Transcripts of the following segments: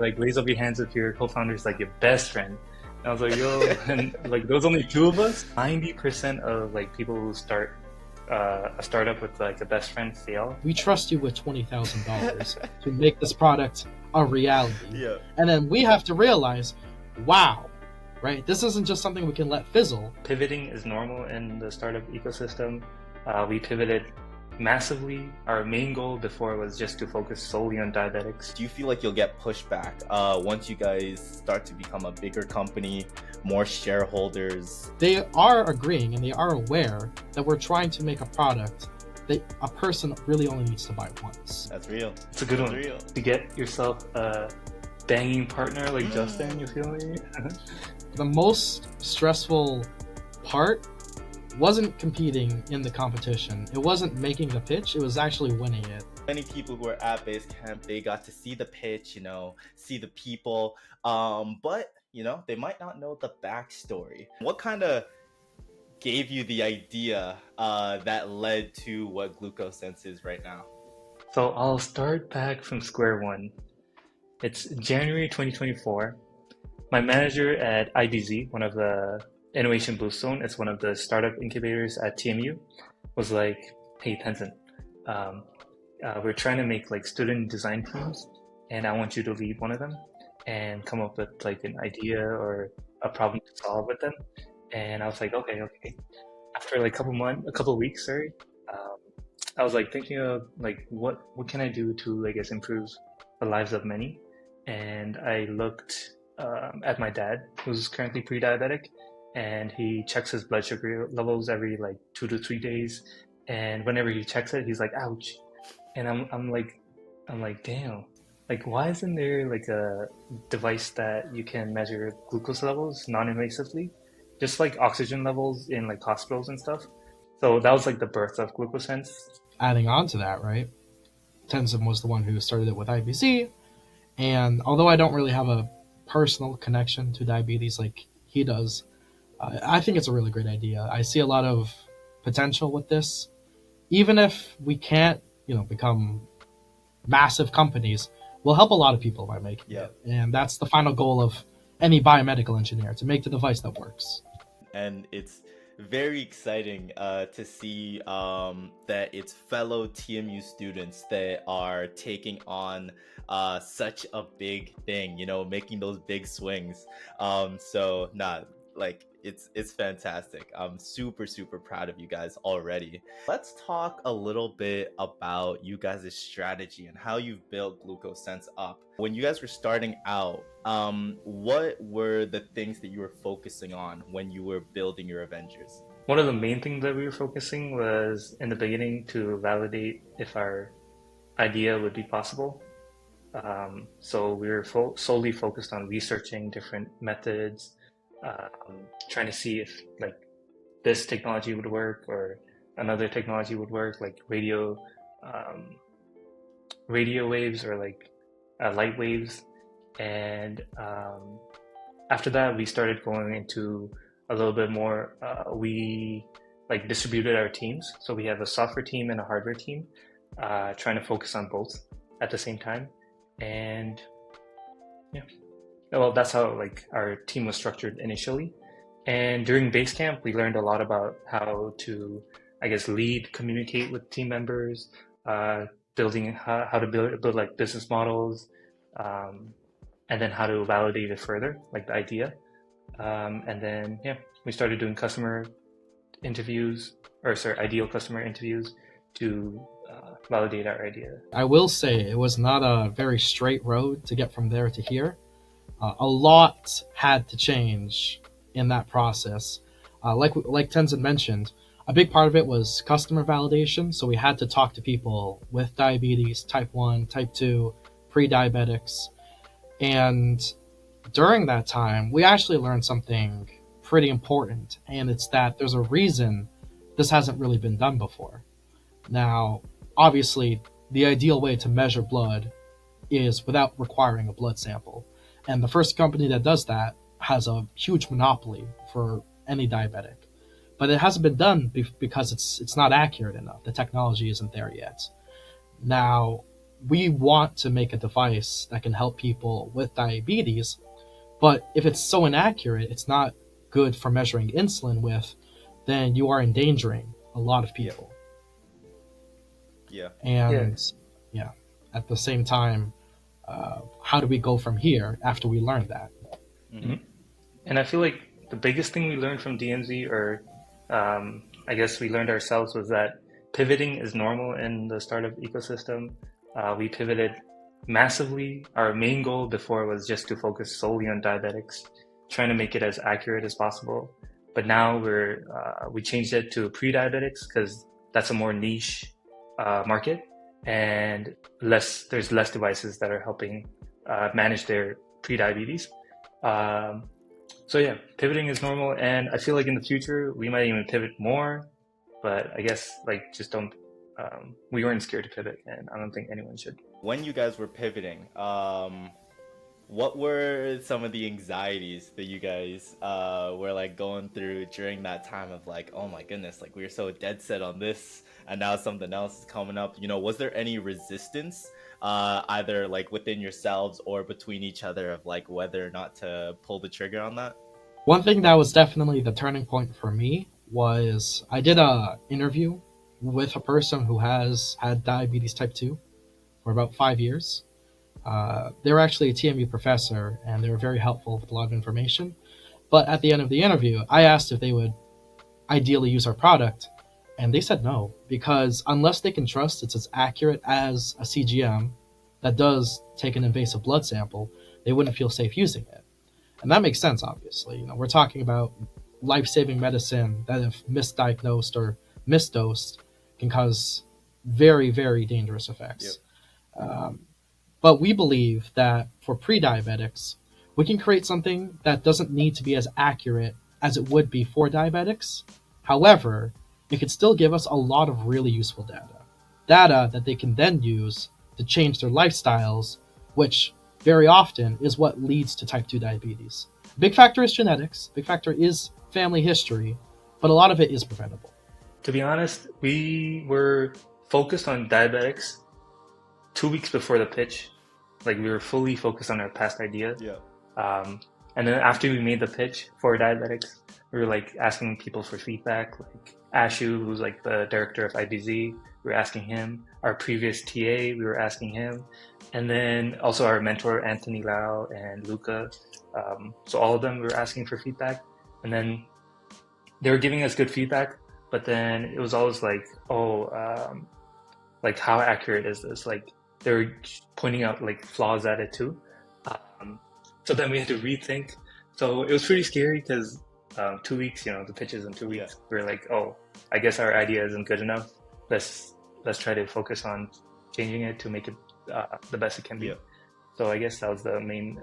Like, raise up your hands if your co-founder is like your best friend. And I was like, yo, and like there was only two of us. 90% of like people who start a startup with like a best friend fail. We trust you with $20,000 to make this product a reality. Yeah. And then we have to realize, wow, right? This isn't just something we can let fizzle. Pivoting is normal in the startup ecosystem. We pivoted massively. Our main goal before was just to focus solely on diabetics. Do you feel like you'll get pushback once you guys start to become a bigger company, more shareholders? They are agreeing and they are aware that we're trying to make a product that a person really only needs to buy once. That's real. It's a good That's one. real. To get yourself a banging partner like Justin, you feel me? The most stressful part wasn't competing in the competition. It wasn't making the pitch, it was actually winning it. Many people who are at Basecamp, they got to see the pitch, see the people, but they might not know the backstory. What kind of gave you the idea that led to what Glucosense is right now? So I'll start back from square one. It's January 2024. My manager at IBZ, one of the Innovation Boost Zone, it's one of the startup incubators at TMU, was like, hey, Tenzin, we're trying to make like student design teams, and I want you to lead one of them and come up with like an idea or a problem to solve with them. And I was like, okay. After like a couple weeks, I was like thinking of like what can I do to, I guess, improve the lives of many. And I looked at my dad, who's currently pre-diabetic, and he checks his blood sugar levels every like 2 to 3 days. And whenever he checks it, he's like, ouch. And I'm like, damn. Like, why isn't there like a device that you can measure glucose levels non-invasively? Just like oxygen levels in like hospitals and stuff. So that was like the birth of Glucosense. Adding on to that, right? Tenzin was the one who started it with IBZ. And although I don't really have a personal connection to diabetes like he does, I think it's a really great idea. I see a lot of potential with this. Even if we can't, become massive companies, we'll help a lot of people by making it. And that's the final goal of any biomedical engineer, to make the device that works. And it's very exciting to see that it's fellow TMU students that are taking on such a big thing, making those big swings. It's fantastic. I'm super, super proud of you guys already. Let's talk a little bit about you guys' strategy and how you've built Glucosense up. When you guys were starting out, what were the things that you were focusing on when you were building your Avengers? One of the main things that we were focusing was in the beginning to validate if our idea would be possible. So we were solely focused on researching different methods, trying to see if like this technology would work or another technology would work, like radio waves or like light waves. And after that, we started going into a little bit more. We like distributed our teams, so we have a software team and a hardware team, trying to focus on both at the same time. And yeah. Well, that's how like our team was structured initially. And during Basecamp, we learned a lot about how to, I guess, communicate with team members, building how to build like business models, and then how to validate it further, like the idea. And then, we started doing ideal customer interviews to validate our idea. I will say it was not a very straight road to get from there to here. A lot had to change in that process. Like Tenzin mentioned, a big part of it was customer validation. So we had to talk to people with diabetes, type 1, type 2, pre-diabetics. And during that time, we actually learned something pretty important. And it's that there's a reason this hasn't really been done before. Now, obviously, the ideal way to measure blood is without requiring a blood sample. And the first company that does that has a huge monopoly for any diabetic. But it hasn't been done because it's not accurate enough. The technology isn't there yet. Now, we want to make a device that can help people with diabetes, but if it's so inaccurate, it's not good for measuring insulin with, then you are endangering a lot of Yeah. people. Yeah. And yeah, at the same time, how do we go from here after we learn that? Mm-hmm. And I feel like the biggest thing we learned from DMZ, or I guess we learned ourselves, was that pivoting is normal in the startup ecosystem. We pivoted massively. Our main goal before was just to focus solely on diabetics, trying to make it as accurate as possible. But now we changed it to pre-diabetics because that's a more niche market, and there's less devices that are helping manage their pre-diabetes. Um, so yeah, pivoting is normal, and I feel like in the future we might even pivot more. But I guess like just don't. We weren't scared to pivot, and I don't think anyone should. When you guys were pivoting, what were some of the anxieties that you guys were like going through during that time of like, oh my goodness, like we were so dead set on this and now something else is coming up? You know, was there any resistance either like within yourselves or between each other of like whether or not to pull the trigger on that? One thing that was definitely the turning point for me was I did a interview with a person who has had diabetes type 2 for about 5 years. They were actually a TMU professor, and they were very helpful with a lot of information. But at the end of the interview, I asked if they would ideally use our product, and they said no, because unless they can trust it's as accurate as a CGM that does take an invasive blood sample, they wouldn't feel safe using it. And that makes sense, obviously. You know, we're talking about life-saving medicine that, if misdiagnosed or misdosed, can cause very, very dangerous effects. Yep. But we believe that for pre-diabetics, we can create something that doesn't need to be as accurate as it would be for diabetics. However, it could still give us a lot of really useful data that they can then use to change their lifestyles, which very often is what leads to type 2 diabetes. Big factor is genetics, big factor is family history, but a lot of it is preventable. To be honest, we were focused on diabetics 2 weeks before the pitch. Like we were fully focused on our past idea. Yeah. And then after we made the pitch for diabetics, we were like asking people for feedback. Like Ashu, who's like the director of IBZ, we were asking him. Our previous TA, we were asking him. And then also our mentor, Anthony Lau and Luca. So all of them, we were asking for feedback. And then they were giving us good feedback, but then it was always like, like how accurate is this? Like they were pointing out like flaws at it too. So then we had to rethink. So it was pretty scary because 2 weeks, you know, the pitch is in 2 weeks. Yeah. We were like, oh, I guess our idea isn't good enough. Let's try to focus on changing it to make it the best it can be. Yeah. So I guess that was the main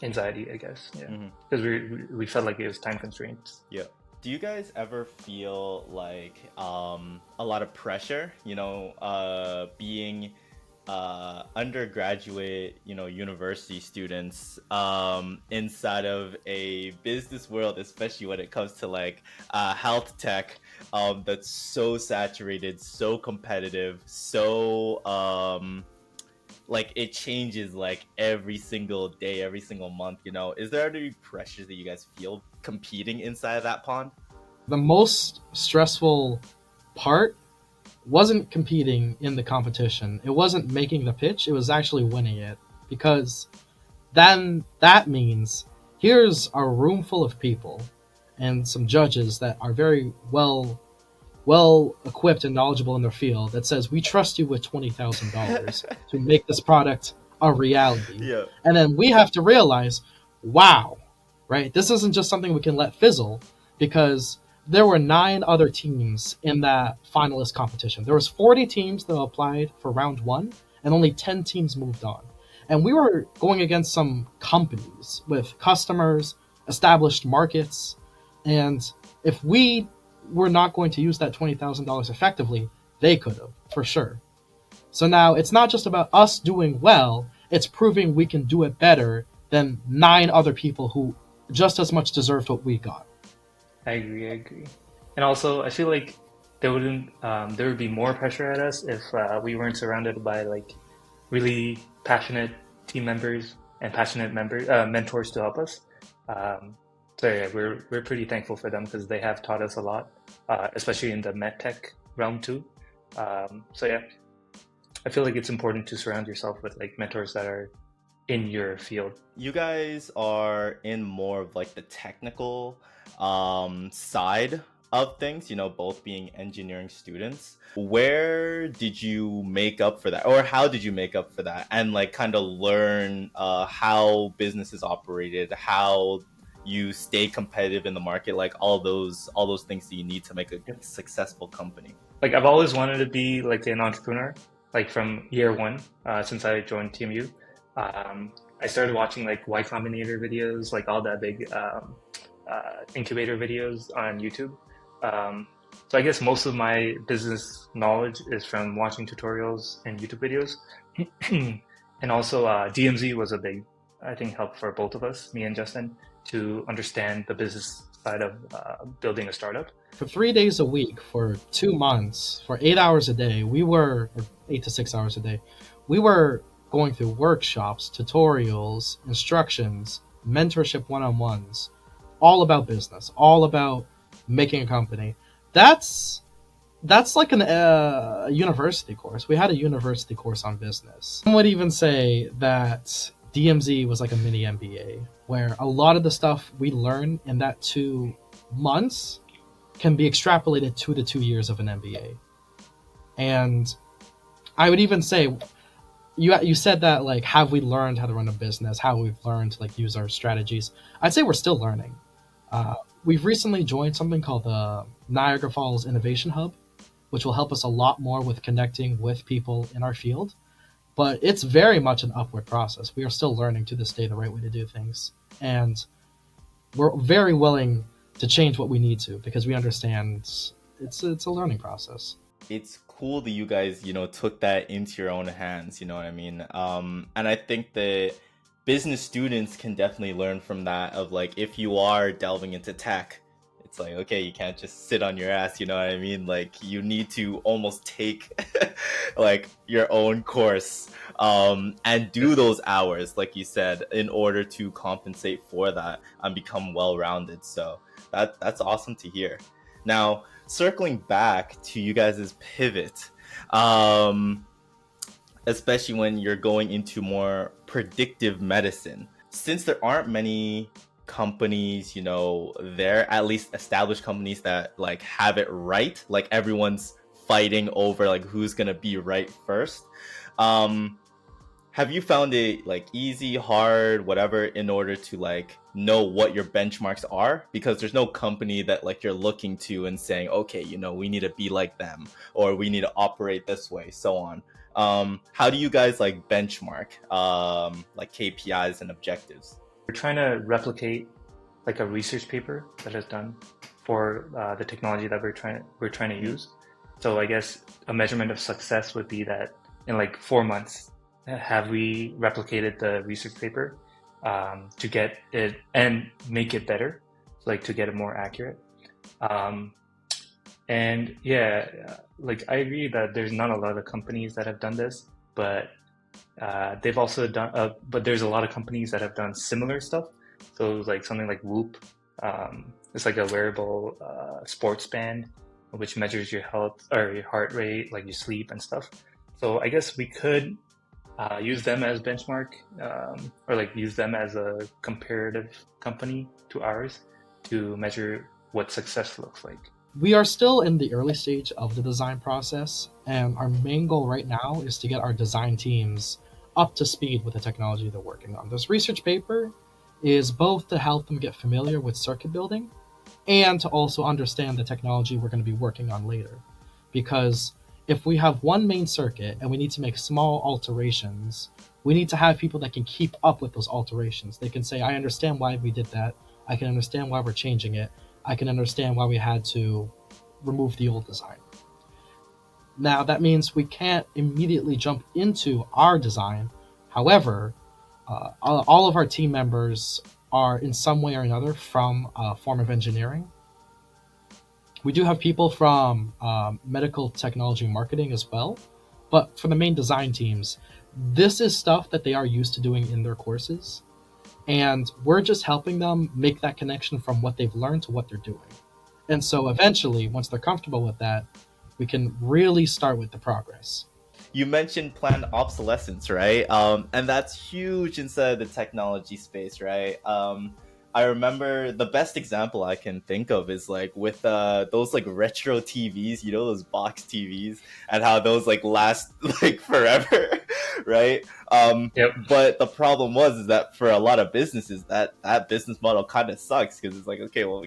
anxiety, I guess. Yeah, because we felt like it was time constraints. Yeah. Do you guys ever feel like a lot of pressure, you know, being undergraduate, you know, university students inside of a business world, especially when it comes to like health tech, that's so saturated, so competitive, so like it changes like every single day, every single month, you know? Is there any pressures that you guys feel competing inside of that pond? The most stressful part wasn't competing in the competition. It wasn't making the pitch. It was actually winning it, because then that means here's a room full of people and some judges that are very well equipped and knowledgeable in their field that says we trust you with $20,000 to make this product a reality. Yeah. And then we have to realize, wow, right? This isn't just something we can let fizzle, because there were 9 other teams in that finalist competition. There was 40 teams that applied for round 1, and only 10 teams moved on. And we were going against some companies with customers, established markets, and if we were not going to use that $20,000 effectively, they could have, for sure. So now it's not just about us doing well, it's proving we can do it better than 9 other people who just as much deserved what we got. I agree. And also, I feel like there would be more pressure at us if we weren't surrounded by like really passionate team members and passionate mentors to help us. So yeah, we're pretty thankful for them because they have taught us a lot, especially in the medtech realm too. So yeah, I feel like it's important to surround yourself with like mentors that are in your field. You guys are in more of like the technical side of things, you know, both being engineering students. Where did you make up for that, or how did you make up for that, and like kind of learn how businesses operated, how you stay competitive in the market, like all those things that you need to make a Yep. successful company? Like I've always wanted to be like an entrepreneur, like from year one, since I joined TMU. I started watching like Y Combinator videos, like all the big incubator videos on YouTube. So I guess most of my business knowledge is from watching tutorials and YouTube videos. And also DMZ was a big, I think, help for both of us, me and Justin, to understand the business side of building a startup. For 3 days a week, for 2 months, for 8 hours a day, or 8 to 6 hours a day, we were going through workshops, tutorials, instructions, mentorship one-on-ones, all about business, all about making a company. That's like a university course. We had a university course on business. Some would even say that DMZ was like a mini MBA, where a lot of the stuff we learn in that 2 months can be extrapolated to the 2 years of an MBA. And I would even say, you said that, like, have we learned how to run a business? How we've learned to like use our strategies? I'd say we're still learning. We've recently joined something called the Niagara Falls Innovation Hub, which will help us a lot more with connecting with people in our field. But it's very much an upward process. We are still learning to this day the right way to do things. And we're very willing to change what we need to, because we understand it's a learning process. It's cool that you guys, you know, took that into your own hands, you know what I mean? And I think that business students can definitely learn from that, of like, if you are delving into tech, it's like, okay, you can't just sit on your ass, you know what I mean? Like, you need to almost take like your own course and do those hours, like you said, in order to compensate for that and become well-rounded. So that's awesome to hear. Now, circling back to you guys' pivot, especially when you're going into more predictive medicine, since there aren't many companies, you know, there, at least established companies that like have it right, like everyone's fighting over like who's gonna be right first. Have you found it like easy, hard, whatever, in order to like know what your benchmarks are? Because there's no company that like you're looking to and saying, okay, you know, we need to be like them, or we need to operate this way, so on. How do you guys like benchmark like KPIs and objectives? We're trying to replicate like a research paper that is done for the technology that we're trying to use. So I guess a measurement of success would be that in like 4 months, have we replicated the research paper to get it and make it better, like to get it more accurate. And yeah, like I agree that there's not a lot of companies that have done this, but they've also done, but there's a lot of companies that have done similar stuff. So like something like Whoop, it's like a wearable sports band which measures your health or your heart rate, like your sleep and stuff. So I guess we could use them as benchmark, or like use them as a comparative company to ours to measure what success looks like. We are still in the early stage of the design process, and our main goal right now is to get our design teams up to speed with the technology they're working on. This research paper is both to help them get familiar with circuit building and to also understand the technology we're going to be working on later. Because if we have one main circuit and we need to make small alterations, we need to have people that can keep up with those alterations. They can say, I understand why we did that. I can understand why we're changing it. I can understand why we had to remove the old design. Now, that means we can't immediately jump into our design. However, all of our team members are in some way or another from a form of engineering. We do have people from medical technology marketing as well, but for the main design teams, This is stuff that they are used to doing in their courses, and we're just helping them make that connection from what they've learned to what they're doing. And so eventually, once they're comfortable with that, we can really start with the progress. You mentioned planned obsolescence, right? And that's huge inside the technology space, right? I remember the best example I can think of is like with those like retro TVs, you know, those box TVs, and how those like last like forever, right? Yep. But the problem was is that for a lot of businesses, that business model kind of sucks because it's like, okay, well,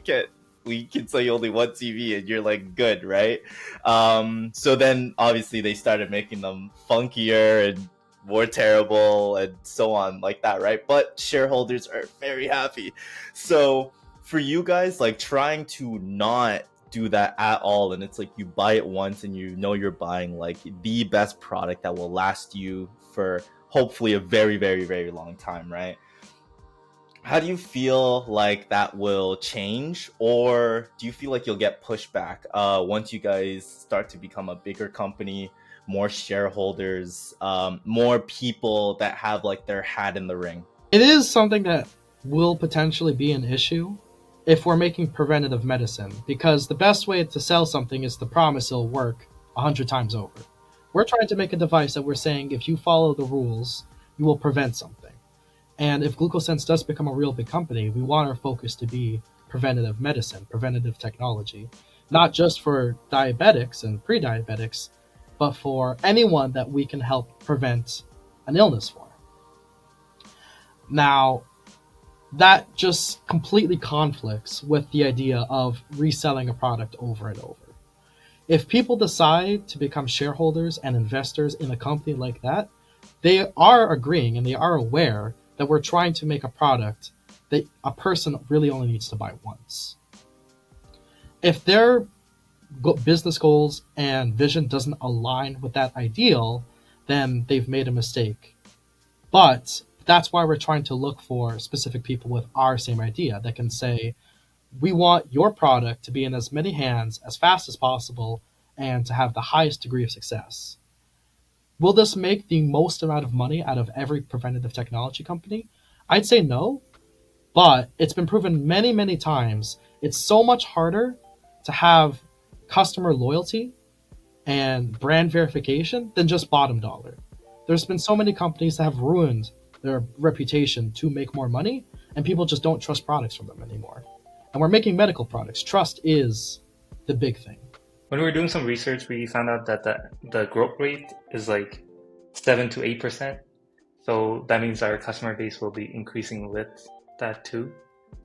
we can sell you only one TV and you're like good, right? So then obviously they started making them funkier and more terrible and so on like that, right? But shareholders are very happy. So for you guys, like trying to not do that at all, and it's like you buy it once and you know you're buying like the best product that will last you for hopefully a very, very, very long time, right? How do you feel like that will change, or do you feel like you'll get pushback once you guys start to become a bigger company, more shareholders, more people that have like their hat in the ring? It is something that will potentially be an issue if we're making preventative medicine, because the best way to sell something is to promise it'll work 100 times over. We're trying to make a device that we're saying if you follow the rules, you will prevent something. And if Glucosense does become a real big company, we want our focus to be preventative medicine, preventative technology, not just for diabetics and pre-diabetics, but for anyone that we can help prevent an illness for. Now, that just completely conflicts with the idea of reselling a product over and over. If people decide to become shareholders and investors in a company like that, they are agreeing and they are aware that we're trying to make a product that a person really only needs to buy once. If their business goals and vision doesn't align with that ideal, then they've made a mistake. But that's why we're trying to look for specific people with our same idea that can say, we want your product to be in as many hands as fast as possible and to have the highest degree of success. Will this make the most amount of money out of every preventative technology company? I'd say no, but it's been proven many, many times it's so much harder to have customer loyalty and brand verification than just bottom dollar. There's been so many companies that have ruined their reputation to make more money, and people just don't trust products from them anymore. And we're making medical products. Trust is the big thing. When we were doing some research, we found out that the growth rate is like 7 to 8%. So that means our customer base will be increasing with that too.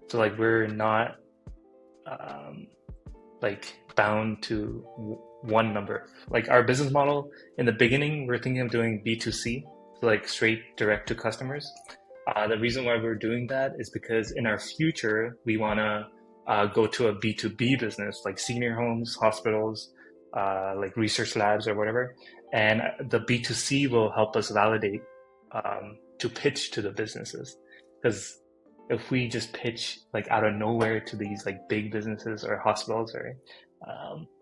So like we're not like bound to one number. Like our business model in the beginning, we're thinking of doing B2C, so like straight direct to customers. The reason why we're doing that is because in our future, we want to go to a B2B business like senior homes, hospitals, like research labs or whatever. And the B2C will help us validate to pitch to the businesses. Because if we just pitch like out of nowhere to these like big businesses or hospitals, or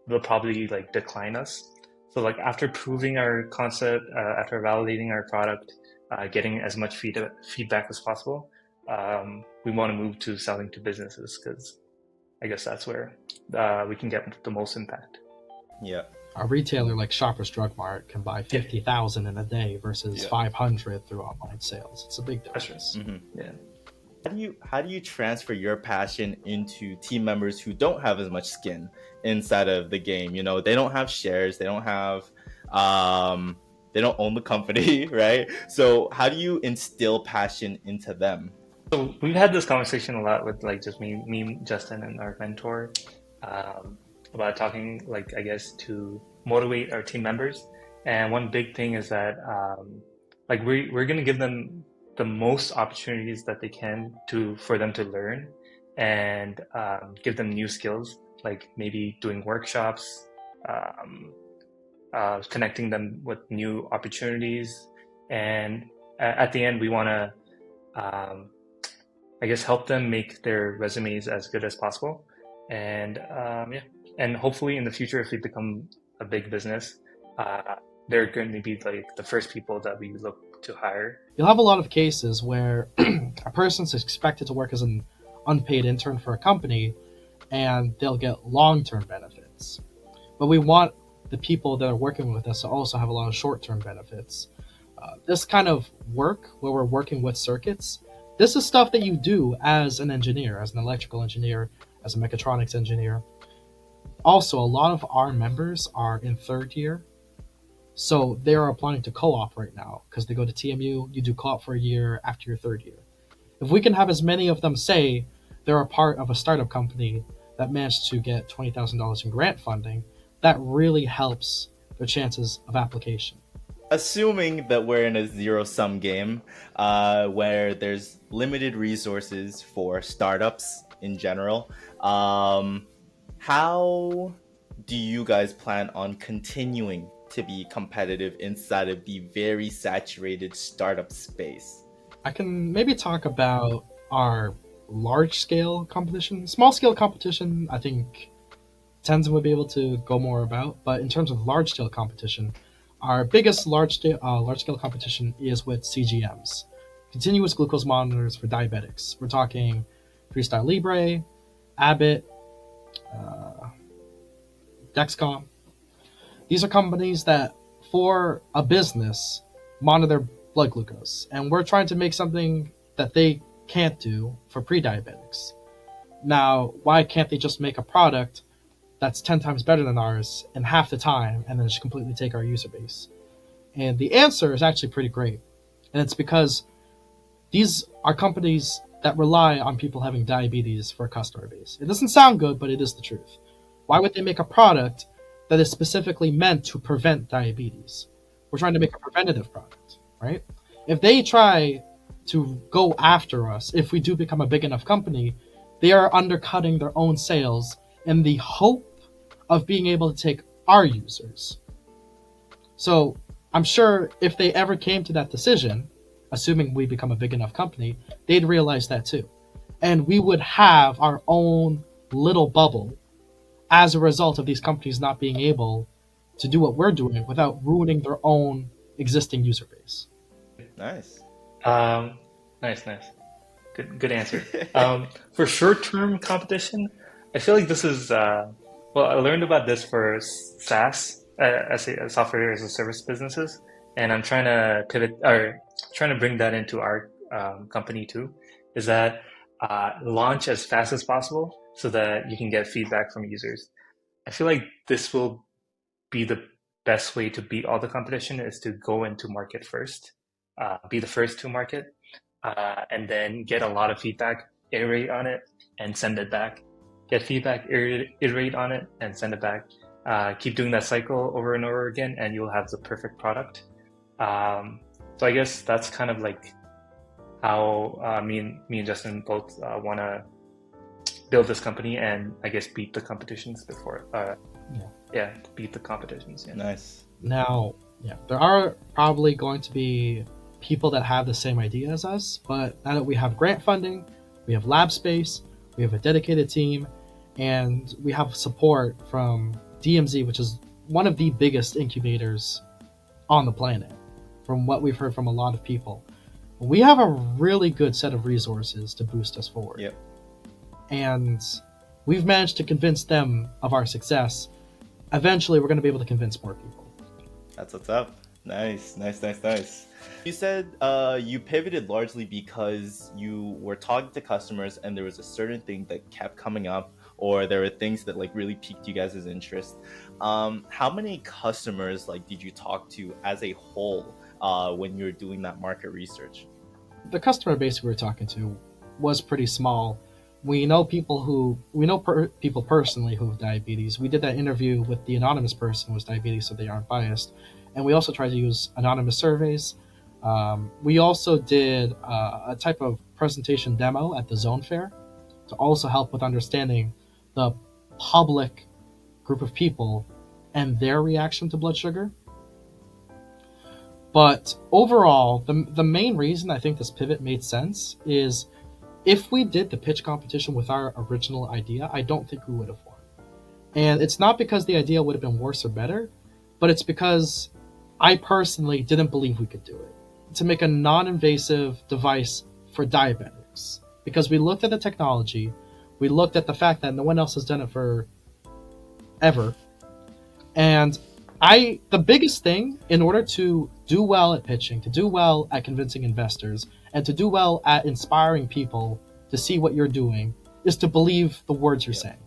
they'll probably like decline us. So like after proving our concept, after validating our product, getting as much feedback as possible, we want to move to selling to businesses because I guess that's where we can get the most impact. Yeah. A retailer like Shoppers Drug Mart can buy 50,000 in a day versus 500 through online sales. It's a big difference. Mm-hmm. Yeah. How do you transfer your passion into team members who don't have as much skin inside of the game? You know, they don't have shares, they don't have they don't own the company, right? So how do you instill passion into them? So we've had this conversation a lot with like just me, Justin, and our mentor about talking like I guess to motivate our team members. And one big thing is that like we're gonna give them the most opportunities that they can for them to learn and give them new skills, like maybe doing workshops, connecting them with new opportunities, and at the end we want to I guess help them make their resumes as good as possible. And and hopefully in the future, if we become a big business, they're going to be like the first people that we look work to hire. You'll have a lot of cases where a person's expected to work as an unpaid intern for a company and they'll get long-term benefits. But we want the people that are working with us to also have a lot of short-term benefits. This kind of work where we're working with circuits, this is stuff that you do as an engineer, as an electrical engineer, as a mechatronics engineer. Also, a lot of our members are in third year, so they are applying to co-op right now because they go to TMU, you do co-op for a year after your third year. If we can have as many of them say they're a part of a startup company that managed to get $20,000 in grant funding, that really helps their chances of application. Assuming that we're in a zero-sum game where there's limited resources for startups in general, how do you guys plan on continuing to be competitive inside of the very saturated startup space? I can maybe talk about our large-scale competition. Small-scale competition, I think Tenzin would be able to go more about, but in terms of large-scale competition, our biggest large-scale competition is with CGMs, continuous glucose monitors for diabetics. We're talking Freestyle Libre, Abbott, Dexcom. These are companies that, for a business, monitor blood glucose, and we're trying to make something that they can't do for pre-diabetics. Now, why can't they just make a product that's 10 times better than ours in half the time and then just completely take our user base? And the answer is actually pretty great. And it's because these are companies that rely on people having diabetes for a customer base. It doesn't sound good, but it is the truth. Why would they make a product that is specifically meant to prevent diabetes? We're trying to make a preventative product, right? If they try to go after us, if we do become a big enough company, they are undercutting their own sales in the hope of being able to take our users. So I'm sure if they ever came to that decision, assuming we become a big enough company, they'd realize that too. And we would have our own little bubble as a result of these companies not being able to do what we're doing without ruining their own existing user base. Nice. Nice. Good answer. For short-term competition, I feel like this is well, I learned about this for SaaS, software as a service businesses, and I'm trying to pivot or trying to bring that into our company too. Is that launch as fast as possible so that you can get feedback from users. I feel like this will be the best way to beat all the competition is to go into market first, be the first to market, and then get a lot of feedback, iterate on it, and send it back. Get feedback, iterate on it, and send it back. Keep doing that cycle over and over again, and you'll have the perfect product. So I guess that's kind of like how me and Justin both want to build this company and I guess beat the competitions before. Beat the competitions. Yeah. Nice. Now, there are probably going to be people that have the same idea as us, but now that we have grant funding, we have lab space, we have a dedicated team, and we have support from DMZ, which is one of the biggest incubators on the planet, from what we've heard from a lot of people. We have a really good set of resources to boost us forward. Yep. And we've managed to convince them of our success. Eventually, we're going to be able to convince more people. That's what's up. Nice. You said you pivoted largely because you were talking to customers and there was a certain thing that kept coming up, or there were things that like really piqued you guys' interest. How many customers like did you talk to as a whole when you were doing that market research? The customer base we were talking to was pretty small. We know people people personally who have diabetes. We did that interview with the anonymous person who has diabetes, so they aren't biased. And we also tried to use anonymous surveys. We also did a type of presentation demo at the Zone Fair to also help with understanding the public group of people and their reaction to blood sugar. But overall, the main reason I think this pivot made sense is if we did the pitch competition with our original idea, I don't think we would have won. And it's not because the idea would have been worse or better, but it's because I personally didn't believe we could do it. to make a non-invasive device for diabetics because we looked at the technology, we looked at the fact that no one else has done it for ever, and the biggest thing in order to do well at pitching, to do well at convincing investors, and to do well at inspiring people to see what you're doing is to believe the words you're saying.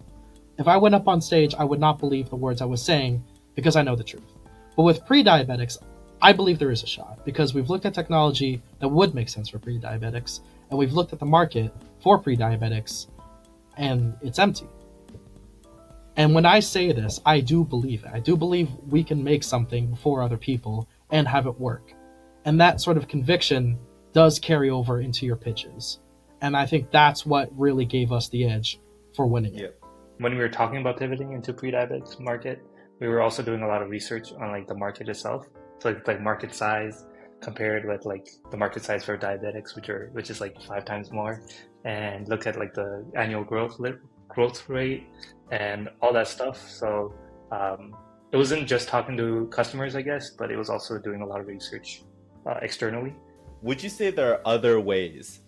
If I went up on stage, I would not believe the words I was saying because I know the truth. But with pre-diabetics, I believe there is a shot because we've looked at technology that would make sense for pre-diabetics, and we've looked at the market for pre-diabetics, and it's empty. And when I say this, I do believe it. I do believe we can make something before other people and have it work. And that sort of conviction does carry over into your pitches. And I think that's what really gave us the edge for winning it. When we were talking about pivoting into pre-diabetics market, we were also doing a lot of research on like the market itself. So like market size compared with like the market size for diabetics, which is like 5 times more, and look at like the annual growth rate and all that stuff. So it wasn't just talking to customers, I guess, but it was also doing a lot of research externally. Would you say there are other ways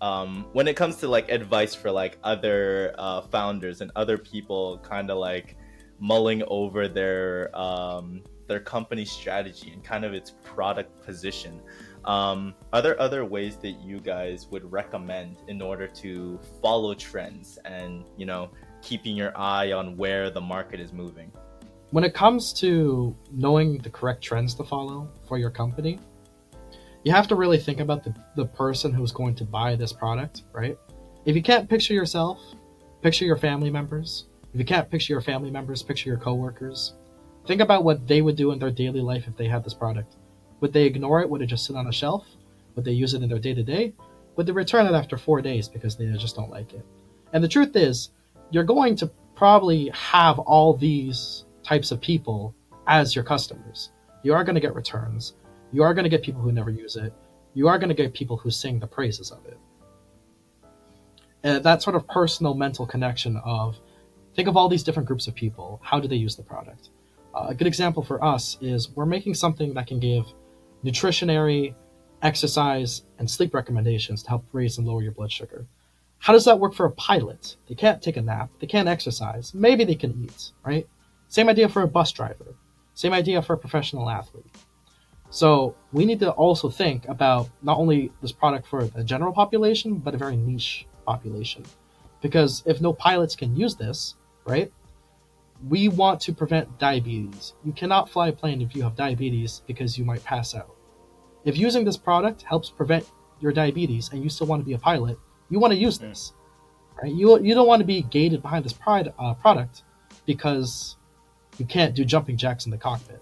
when it comes to like advice for like other founders and other people kind of like mulling over their company strategy and kind of its product position? Are there other ways that you guys would recommend in order to follow trends and, you know, keeping your eye on where the market is moving? When it comes to knowing the correct trends to follow for your company, you have to really think about the person who's going to buy this product, right? If you can't picture yourself, picture your family members. If you can't picture your family members, picture your coworkers. Think about what they would do in their daily life if they had this product. Would they ignore it? Would it just sit on a shelf? Would they use it in their day-to-day? Would they return it after 4 days because they just don't like it? And the truth is, you're going to probably have all these types of people as your customers. You are going to get returns. You are going to get people who never use it. You are going to get people who sing the praises of it. And that sort of personal mental connection of, think of all these different groups of people. How do they use the product? A good example for us is we're making something that can give nutritionary, exercise, and sleep recommendations to help raise and lower your blood sugar. How does that work for a pilot? They can't take a nap. They can't exercise. Maybe they can eat, right? Same idea for a bus driver. Same idea for a professional athlete. So we need to also think about not only this product for the general population, but a very niche population. Because if no pilots can use this, right, we want to prevent diabetes. You cannot fly a plane if you have diabetes because you might pass out. If using this product helps prevent your diabetes and you still want to be a pilot, you want to use this. Right? You don't want to be gated behind this product because you can't do jumping jacks in the cockpit.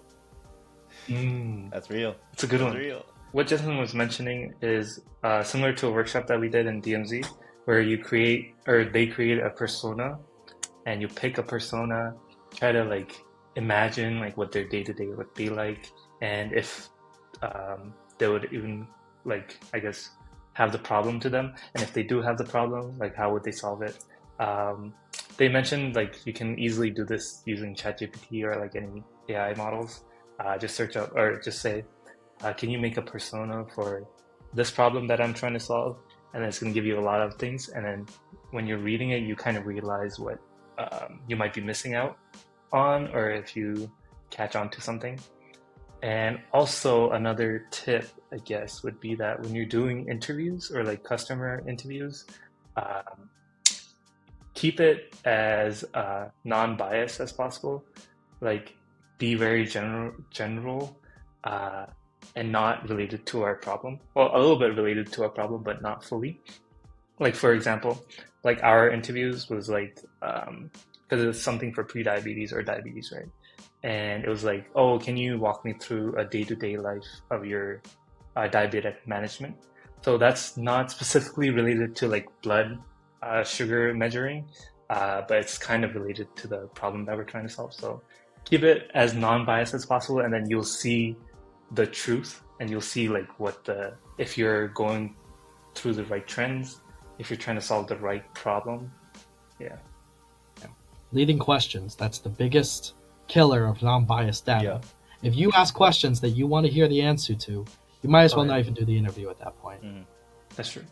That's real. It's a good one. Real. What Justin was mentioning is similar to a workshop that we did in DMZ, where they create a persona, and you pick a persona, try to like imagine like what their day-to-day would be like, and if they would even like, I guess, have the problem to them, and if they do have the problem, like how would they solve it? They mentioned like you can easily do this using ChatGPT or like any AI models. Just search up or just say, can you make a persona for this problem that I'm trying to solve? And then it's going to give you a lot of things. And then when you're reading it, you kind of realize what you might be missing out on, or if you catch on to something. And also another tip, I guess, would be that when you're doing interviews or like customer interviews, keep it as non-biased as possible. Like, be very general and not related to our problem. Well, a little bit related to our problem, but not fully. Like, for example, like our interviews was like, because it was something for pre-diabetes or diabetes, right? And it was like, oh, can you walk me through a day-to-day life of your diabetic management? So that's not specifically related to like blood sugar measuring, but it's kind of related to the problem that we're trying to solve. So keep it as non-biased as possible, and then you'll see the truth, and you'll see like if you're going through the right trends, if you're trying to solve the right problem. Yeah. Leading questions, that's the biggest killer of non-biased data. If you ask questions that you want to hear the answer to, You might as Oh, well yeah. not even do the interview at that point. That's true.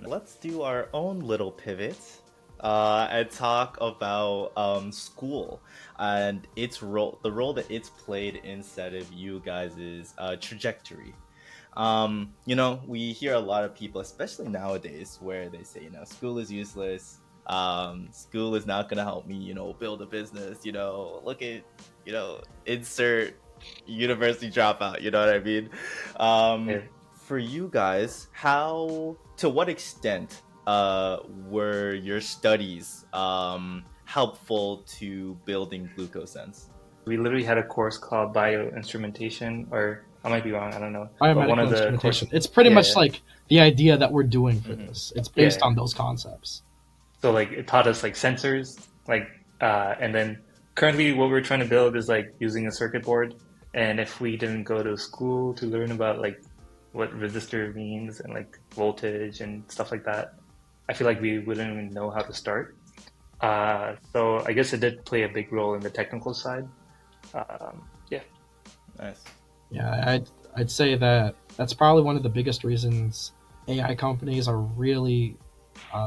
Let's do our own little pivot and talk about school and its role, the role that it's played inside of you guys' trajectory. We hear a lot of people, especially nowadays, where they say, school is useless. School is not gonna help me, build a business. Look at, insert university dropout. You know what I mean? Yeah. For you guys, to what extent were your studies helpful to building Glucosense? We literally had a course called bioinstrumentation, or I might be wrong, I don't know. But one Biomedical of the instrumentation. course, It's pretty much yeah, like the idea that we're doing for Mhm. this. It's based yeah. on those concepts. So like it taught us like sensors, like and then currently what we're trying to build is like using a circuit board. And if we didn't go to school to learn about like what resistor means and like voltage and stuff like that, I feel like we wouldn't even know how to start. So I guess it did play a big role in the technical side. Yeah. Nice. Yeah, I'd say that that's probably one of the biggest reasons AI companies are really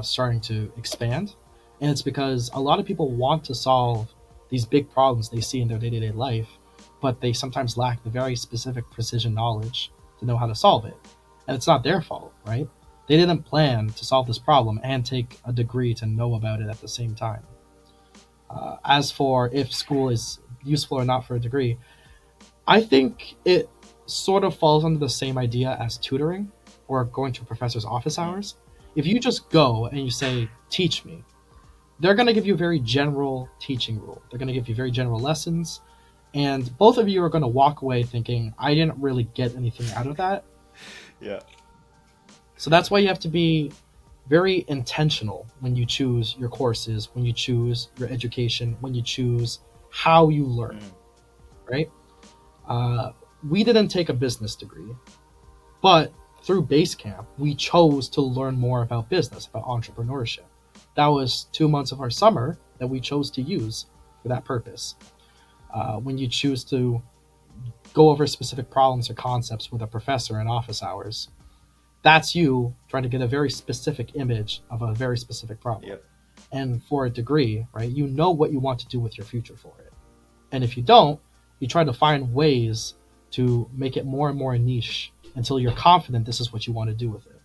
starting to expand, and it's because a lot of people want to solve these big problems they see in their day-to-day life, but they sometimes lack the very specific precision knowledge to know how to solve it, and it's not their fault, right? They didn't plan to solve this problem and take a degree to know about it at the same time. As for if school is useful or not for a degree, I think it sort of falls under the same idea as tutoring or going to a professor's office hours. If you just go and you say, teach me, they're going to give you a very general teaching rule. They're going to give you very general lessons. And both of you are going to walk away thinking, I didn't really get anything out of that. Yeah. So that's why you have to be very intentional when you choose your courses, when you choose your education, when you choose how you learn, right? We didn't take a business degree, but through Basecamp, we chose to learn more about business, about entrepreneurship. That was 2 months of our summer that we chose to use for that purpose. When you choose to go over specific problems or concepts with a professor in office hours, that's you trying to get a very specific image of a very specific problem. Yep. And for a degree, right, you know what you want to do with your future for it. And if you don't, you try to find ways to make it more and more niche until you're confident this is what you want to do with it.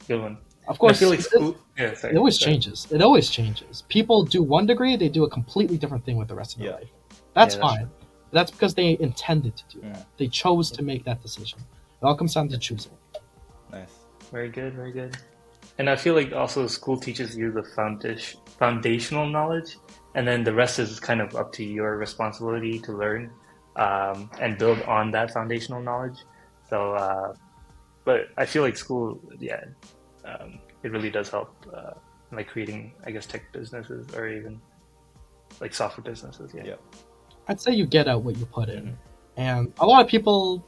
Good one. Of course, I feel like school. Yeah, sorry. it always changes. It always changes. People do one degree, they do a completely different thing with the rest of their life. That's fine. True. That's because they intended to do that. They chose to make that decision. It all comes down to choosing. Nice. Very good, very good. And I feel like also school teaches you the foundational knowledge, and then the rest is kind of up to your responsibility to learn and build on that foundational knowledge. So, but I feel like school, it really does help, like creating, I guess, tech businesses or even like software businesses. Yeah. I'd say you get out what you put in. And a lot of people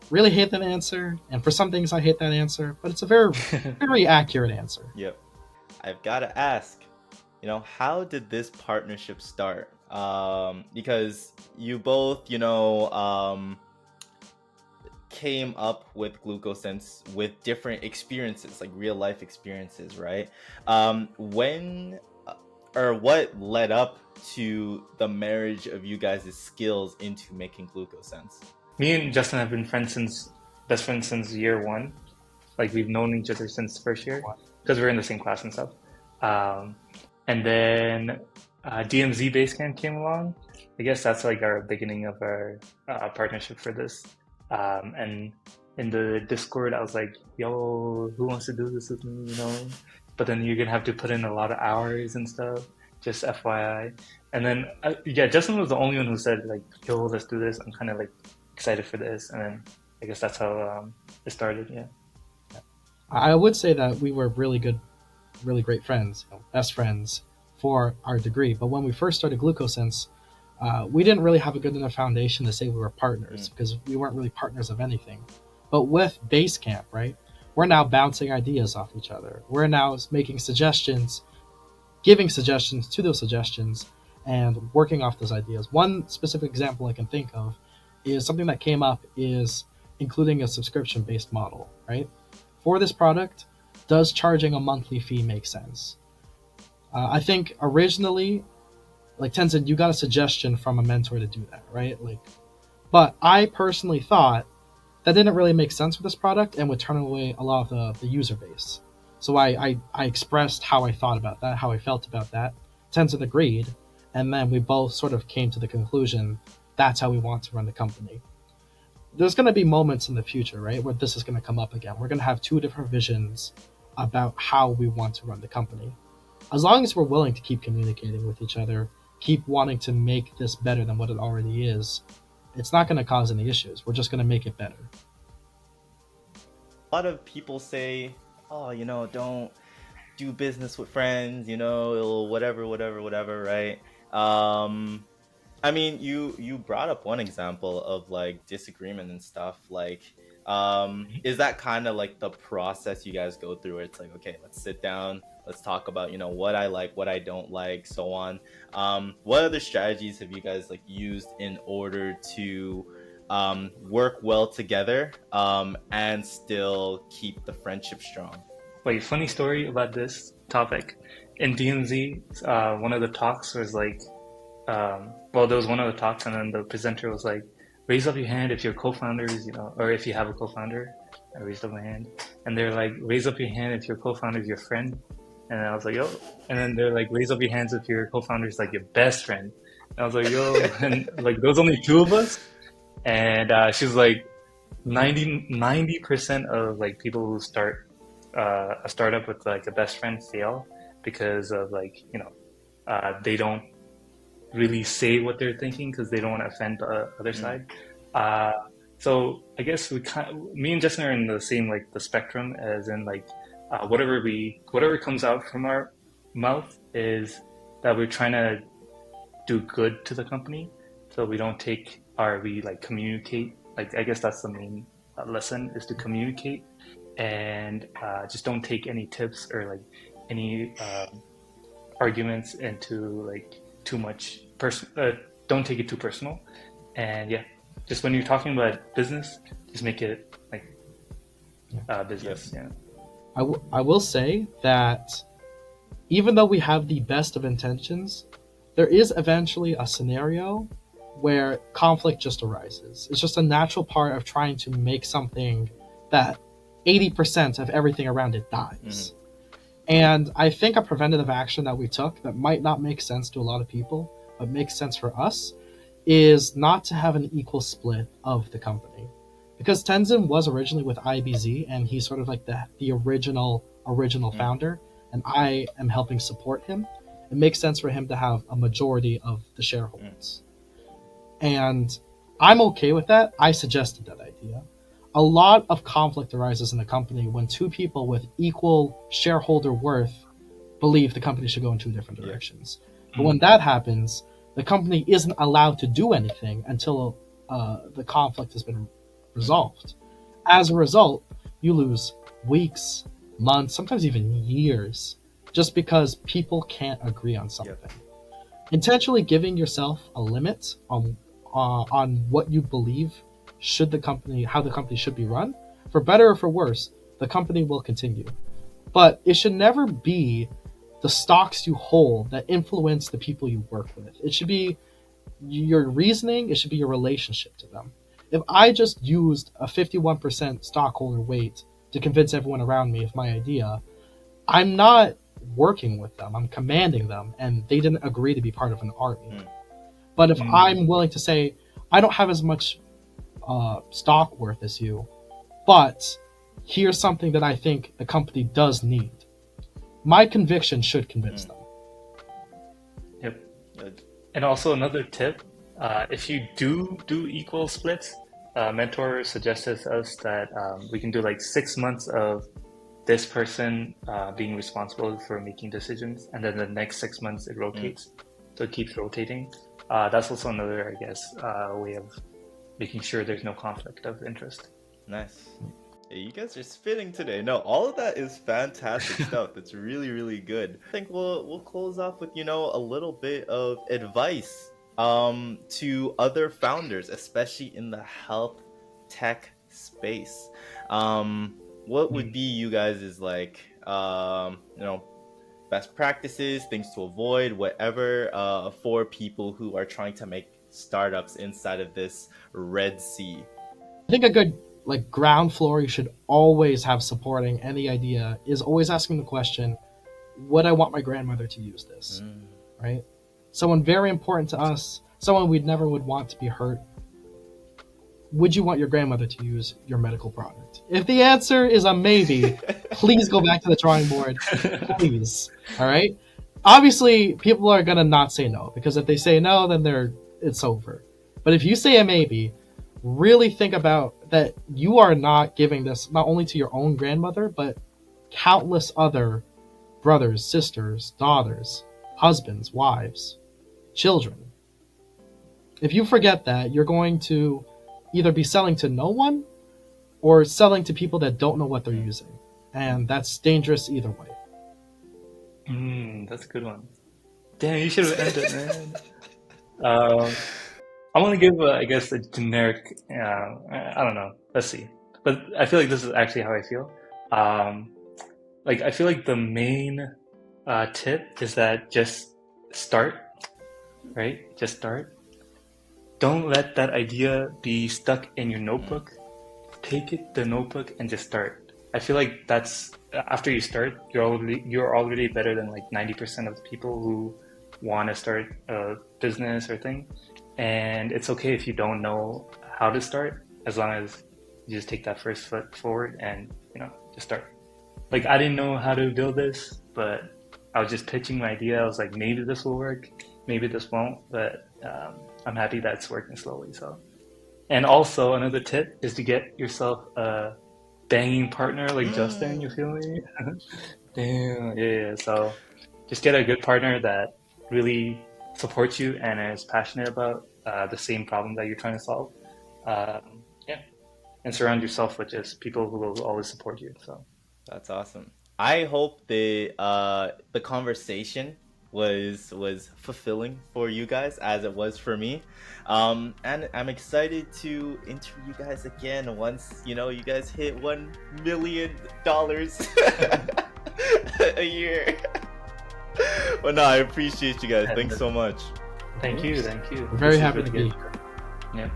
really hate that answer, and for some things I hate that answer, but it's a very, very accurate answer. Yep. I've got to ask, how did this partnership start? Because you both, came up with Glucosense with different experiences, like real life experiences, right? When or what led up to the marriage of you guys' skills into making Glucosense? Me and Justin have been best friends since year one. Like we've known each other since first year because we're in the same class and stuff. And then DMZ Basecamp came along. I guess that's like our beginning of our partnership for this. And in the Discord, I was like, yo, who wants to do this with me, But then you're going to have to put in a lot of hours and stuff, just FYI. And then, Justin was the only one who said, like, yo, let's do this. I'm kind of, like, excited for this. And then I guess that's how it started, yeah. I would say that we were really great friends, best friends for our degree. But when we first started Glucosense, we didn't really have a good enough foundation to say we were partners because we weren't really partners of anything. But with Basecamp, right, we're now bouncing ideas off each other. We're now making suggestions, giving suggestions to those suggestions, and working off those ideas. One specific example I can think of is something that came up is including a subscription-based model, right? For this product, does charging a monthly fee make sense? I think originally, like Tenzin, you got a suggestion from a mentor to do that, right? Like, but I personally thought that didn't really make sense with this product and would turn away a lot of the user base. So I expressed how I thought about that, how I felt about that. Tenzin agreed, and then we both sort of came to the conclusion that's how we want to run the company. There's going to be moments in the future, right, where this is going to come up again. We're going to have two different visions about how we want to run the company. As long as we're willing to keep communicating with each other, keep wanting to make this better than what it already is, it's not going to cause any issues. We're just going to make it better. A lot of people say, oh, don't do business with friends, whatever, right? I mean, you brought up one example of like disagreement and stuff. Like, is that kind of like the process you guys go through? Where it's like, okay, let's sit down, let's talk about what I like, what I don't like, so on. What other strategies have you guys like used in order to work well together and still keep the friendship strong? Wait, funny story about this topic. In DMZ, one of the talks was like, well, there was one of the talks, and then the presenter was like, raise up your hand if you're co-founders, or if you have a co-founder. I raised up my hand, and they're like, raise up your hand if your co-founder is your friend. And I was like, yo. And then they're like, raise up your hands if your co-founder is like your best friend. And I was like, yo. And like, there was only two of us. And she was like, 90% of like people who start a startup with like a best friend fail because of like, they don't really say what they're thinking because they don't want to offend the other side. So I guess me and Justin are in the same like the spectrum, as in like whatever comes out from our mouth is that we're trying to do good to the company. So we don't take we like communicate. Like I guess that's the main lesson, is to communicate, and just don't take any tips or like any arguments into like too much don't take it too personal. And yeah, just when you're talking about business, just make it like business. Yes. Yeah. I will say that even though we have the best of intentions, there is eventually a scenario where conflict just arises. It's just a natural part of trying to make something that 80% of everything around it dies. And I think a preventative action that we took that might not make sense to a lot of people, but makes sense for us, is not to have an equal split of the company. Because Tenzin was originally with IBZ, and he's sort of like the original founder, and I am helping support him. It makes sense for him to have a majority of the shareholders. And I'm okay with that. I suggested that idea. A lot of conflict arises in a company when two people with equal shareholder worth believe the company should go in two different directions. But when that happens, the company isn't allowed to do anything until the conflict has been resolved. As a result, you lose weeks, months, sometimes even years, just because people can't agree on something. Intentionally giving yourself a limit on what you believe how the company should be run, for better or for worse, the company will continue. But it should never be the stocks you hold that influence the people you work with. It should be your reasoning, it should be your relationship to them. If I just used a 51% stockholder weight to convince everyone around me of my idea, I'm not working with them, I'm commanding them, and they didn't agree to be part of an army. But if I'm willing to say, I don't have as much stock worth as you, but here's something that I think the company does need, my conviction should convince them. Yep. And also another tip, if you do equal splits, mentor suggested to us that we can do like 6 months of this person being responsible for making decisions, and then the next 6 months it rotates. So it keeps rotating. That's also another, I guess, way of making sure there's no conflict of interest. Nice. Hey, you guys are spitting today. No, all of that is fantastic stuff. It's really, really good. I think we'll close off with, a little bit of advice to other founders, especially in the health tech space. What would be you guys' like best practices, things to avoid, whatever, for people who are trying to make startups inside of this Red Sea? I think a good like ground floor you should always have supporting any idea is always asking the question, would I want my grandmother to use this? Right? Someone very important to us, someone we never would want to be hurt. Would you want your grandmother to use your medical product? If the answer is a maybe, please go back to the drawing board. Please. All right? Obviously, people are going to not say no, because if they say no, then it's over. But if you say a maybe, really think about that you are not giving this not only to your own grandmother, but countless other brothers, sisters, daughters, husbands, wives, children. If you forget that, you're going to either be selling to no one or selling to people that don't know what they're using. And that's dangerous either way. That's a good one. Damn, you should have ended, man. I want to give, I guess, a generic, I don't know. Let's see. But I feel like this is actually how I feel. I feel like the main tip is that just start, right? Just start. Don't let that idea be stuck in your notebook. Take the notebook and just start. I feel like that's after you start, you're already better than like 90% of the people who want to start a business or thing. And it's okay if you don't know how to start, as long as you just take that first foot forward and just start. Like, I didn't know how to build this, but I was just pitching my idea. I was like, maybe this will work, maybe this won't, but I'm happy that it's working slowly. So, and also another tip is to get yourself a banging partner like Justin. You feel me? Damn, yeah. So, just get a good partner that really supports you and is passionate about the same problem that you're trying to solve. And surround yourself with just people who will always support you. So, that's awesome. I hope the conversation was fulfilling for you guys as it was for me, and I'm excited to interview you guys again once you guys hit $1 million a year. Well, no, I appreciate you guys. Thanks so much. Thank you. We're very happy to be here. Yeah.